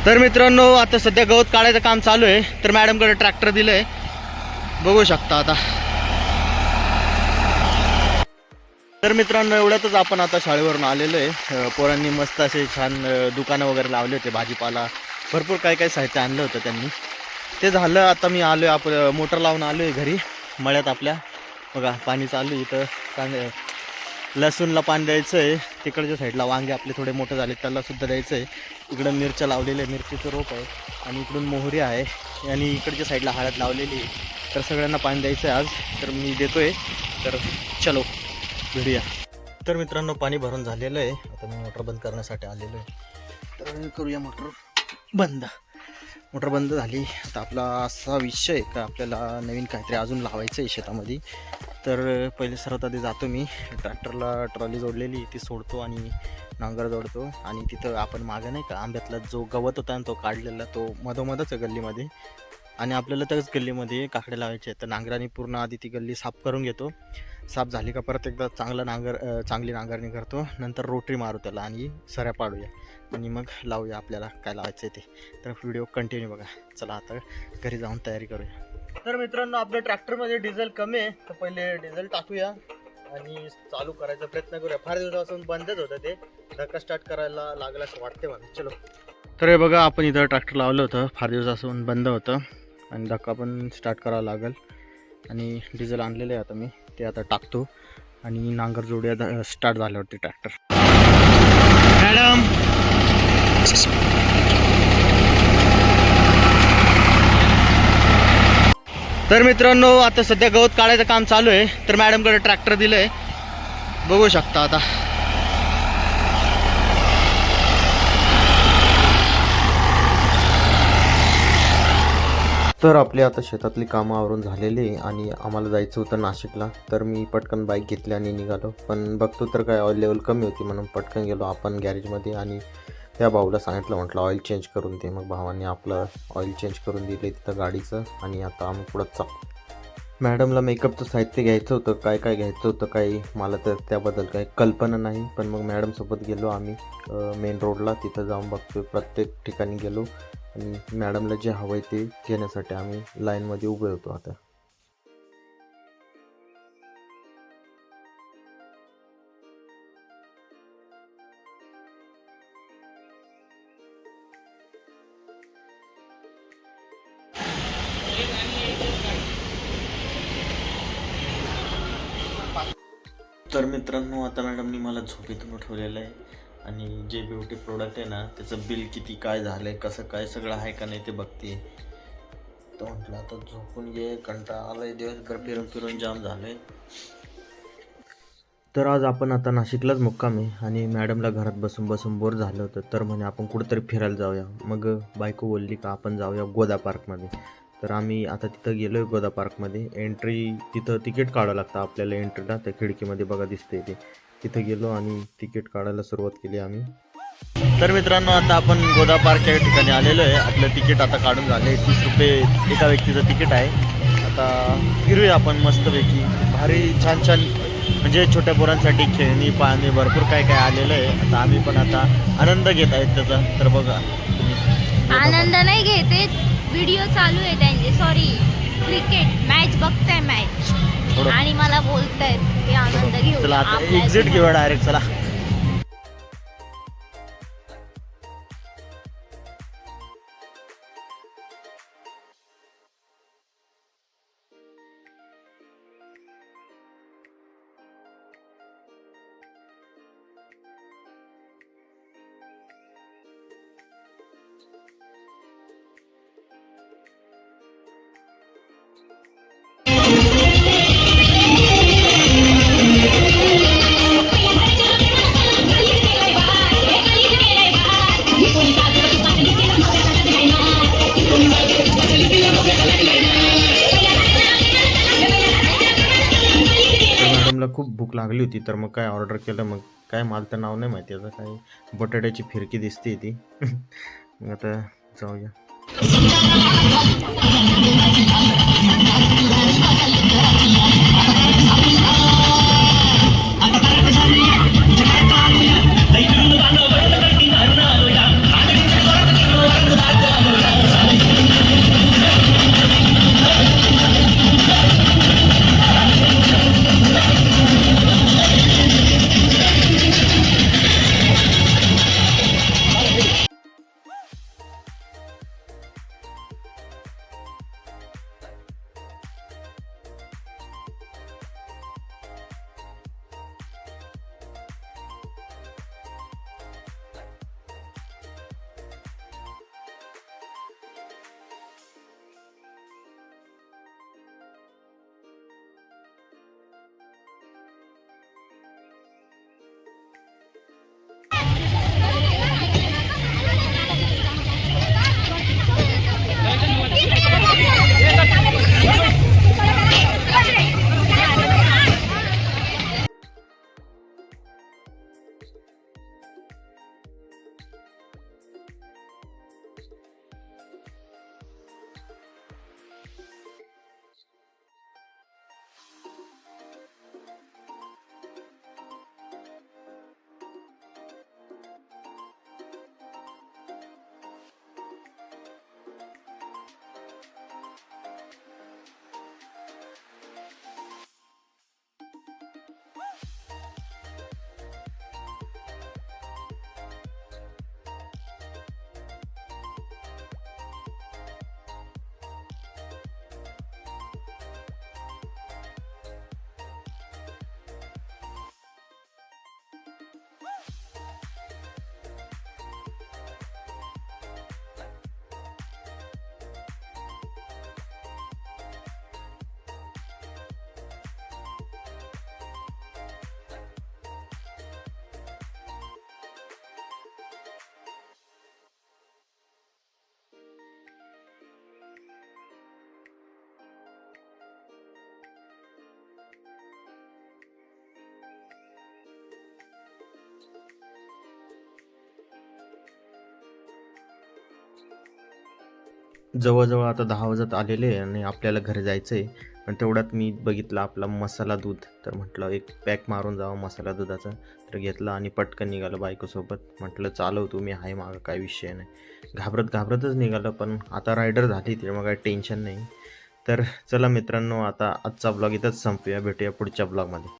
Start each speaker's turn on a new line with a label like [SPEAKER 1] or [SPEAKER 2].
[SPEAKER 1] तर मित्रांनो आता सध्या गवत काढायचं काम चालू आहे. तर मॅडमकडे ट्रॅक्टर दिलंय, बघू शकता आता. तर मित्रांनो एवढ्यातच आपण आता शाळेवरून आलेलो आहे. पोरांनी मस्त असे छान दुकानं वगैरे लावले होते, भाजीपाला भरपूर काय काय साहित्य आणलं होतं त्यांनी. ते झालं. आता मी आलो आहे, आपलं मोटर लावून आलो आहे घरी मळ्यात आपल्या. बघा पाणी चालू आहे इथं. कांदे लसूणला पाणी द्यायचं आहे. तिकडच्या साईडला वांगे आपले थोडे मोठे झाले त्याला सुद्धा द्यायचं आहे. इकडं मिरच्या लावलेल्या आहे, मिरचीचं रोप आहे आणि इकडून मोहरी आहे आणि इकडच्या साईडला हळद लावलेली आहे. तर सगळ्यांना पाणी द्यायचं आहे आज. तर मी देतो आहे. तर चलो भेटूया. तर मित्रांनो पाणी भरून झालेलं आहे. आता मी मोटर बंद करण्यासाठी आलेलो आहे. तर करूया मोटर बंद. मोटर बंद झाली. आता आपला असा विषय आहे का आपल्याला नवीन काहीतरी अजून लावायचं आहे शेतामध्ये. तर पहिले सर्वात आधी जातो मी ट्रॅक्टरला, ट्रॉली जोडलेली ती सोडतो आणि नांगर जोडतो. आणि तिथं आपण मागं नाही का आंब्यातला जो गवत होता तो काढलेला तो मधोमधच आहे गल्लीमध्ये. आणि आपल्याला त्याच गल्लीमध्ये काकडे लावायचे आहेत. तर नांगराने पूर्ण आधी ती गल्ली साफ करून घेतो. साफ झाली का परत एकदा चांगली नांगरणी करतो. नंतर रोटरी मारू त्याला आणि सऱ्या पाडूया आणि मग लावूया आपल्याला काय लावायचं आहे ते. तर व्हिडिओ कंटिन्यू बघा. चला आता घरी जाऊन तयारी करूया. तर मित्रांनो आपल्या ट्रॅक्टरमध्ये डिझेल कमी आहे. तर पहिले डिझेल टाकूया आणि चालू करायचा प्रयत्न करूया. फार दिवसापासून बंदच होतं ते. धक्का स्टार्ट करायला लागला असं वाटते मला. चलो. तर हे बघा आपण इथं ट्रॅक्टर लावलं होतं, फार दिवसापासून बंद होतं आणि धक्का पण स्टार्ट करावा लागेल. आणि डिझेल आणलेलं आहे आता मी, ते आता टाकतो आणि नांगर जोड्या स्टार्ट झाल्यावरती ट्रॅक्टर. मॅडम तर मित्रांनो आता सध्या गवत काढायचं काम चालू आहे. तर मॅडमकडे ट्रॅक्टर दिलंय, बघू शकता आता. तर आपली आता शेतातली कामं आवरून झालेली आणि आम्हाला जायचं होतं नाशिकला. तर मी पटकन बाईक घेतली आणि निघालो. पण बघतो तर काय ऑइल लेवल कमी होती म्हणून पटकन गेलो आपण गॅरेजमध्ये आणि त्या भाऊला सांगितलं, म्हटलं ऑइल चेंज करून दे. मग भावाने आपलं ऑइल चेंज करून दिले तिथं गाडीचं. आणि आता आम्ही पुढं चालतो. मॅडमला मेकअपचं साहित्य घ्यायचं होतं, काय काय घ्यायचं होतं काही मला तर त्याबद्दल काही कल्पना नाही. पण मग मॅडमसोबत गेलो आम्ही मेन रोडला. तिथं जाऊन बघतो, प्रत्येक ठिकाणी गेलो आणि मॅडमला जे हवं आहे ते घेण्यासाठी आम्ही लाईनमध्ये उभे होतो आता. तर मित्रांनो आता मॅडमनी मला झोपेतून उठवलेलं आहे आणि जे ब्युटी प्रोडक्ट आहे ना त्याचं बिल किती काय झालं आहे, कसं काय सगळं आहे का नाही ते बघते. तर म्हटलं आता झोपून घे, कंटाळा आलाय, दिवसभर फिरून फिरून जाम झालं आहे. तर आज आपण आता नाशिकलाच मुक्काम आहे आणि मॅडमला घरात बसून बसून बोर झालं होतं. तर म्हणे आपण कुठंतरी फिरायला जाऊया. मग बायको बोलली का आपण जाऊया गोदा पार्कमध्ये. तर आम्ही आता तिथं गेलो आहे गोदा पार्कमध्ये. एंट्री तिथं तिकीट काढावं लागतं आपल्याला एंट्रीला. त्या खिडकीमध्ये बघा दिसते ते. तिथं गेलो आणि तिकीट काढायला सुरुवात केली आम्ही. तर मित्रांनो आता आपण गोदा पार्क या ठिकाणी आलेलो आहे. आपलं तिकीट आता काढून झालं आहे. 30 रुपये एका व्यक्तीचं तिकीट आहे. आता फिरूया आपण मस्तपैकी. भारी छान छान म्हणजे छोट्या पोरांसाठी खेळणी पाळणे भरपूर काय काय आलेलं आहे. आता आम्ही पण आता आनंद घेत आहेत त्याचा. तर बघा
[SPEAKER 2] आनंद नाही घेते, व्हिडिओ चालू आहे त्यांचे. सॉरी, क्रिकेट मॅच बघताय मॅच आणि मला बोलतायत की आनंद घेऊ.
[SPEAKER 1] चला आता एक्झिट घेऊया डायरेक्ट. चला. मॅडमला खूप भूक लागली होती तर मग काय ऑर्डर केलं. मग काय मला तर नाव नाही माहिती याचं, काय बटाट्याची फिरकी दिसते ती. मग आता जाऊया. जवळजवळ आता 10 वाजत आलेले आहे आणि आपल्याला घरी जायचं आहे. पण तेवढ्यात मी बघितलं आपला मसाला दूध, तर म्हटलं एक पॅक मारून जावं मसाला दुधाचं. तर घेतलं आणि पटकन निघालं बायकोसोबत. म्हटलं चालव तुम्ही, आहे मागं काय विषय नाही. घाबरतच निघालं, पण आता रायडर झाली त्यामुळे काही टेन्शन नाही. तर चला मित्रांनो, आता आजचा ब्लॉग इथंच संपूया. भेटूया पुढच्या ब्लॉगमध्ये.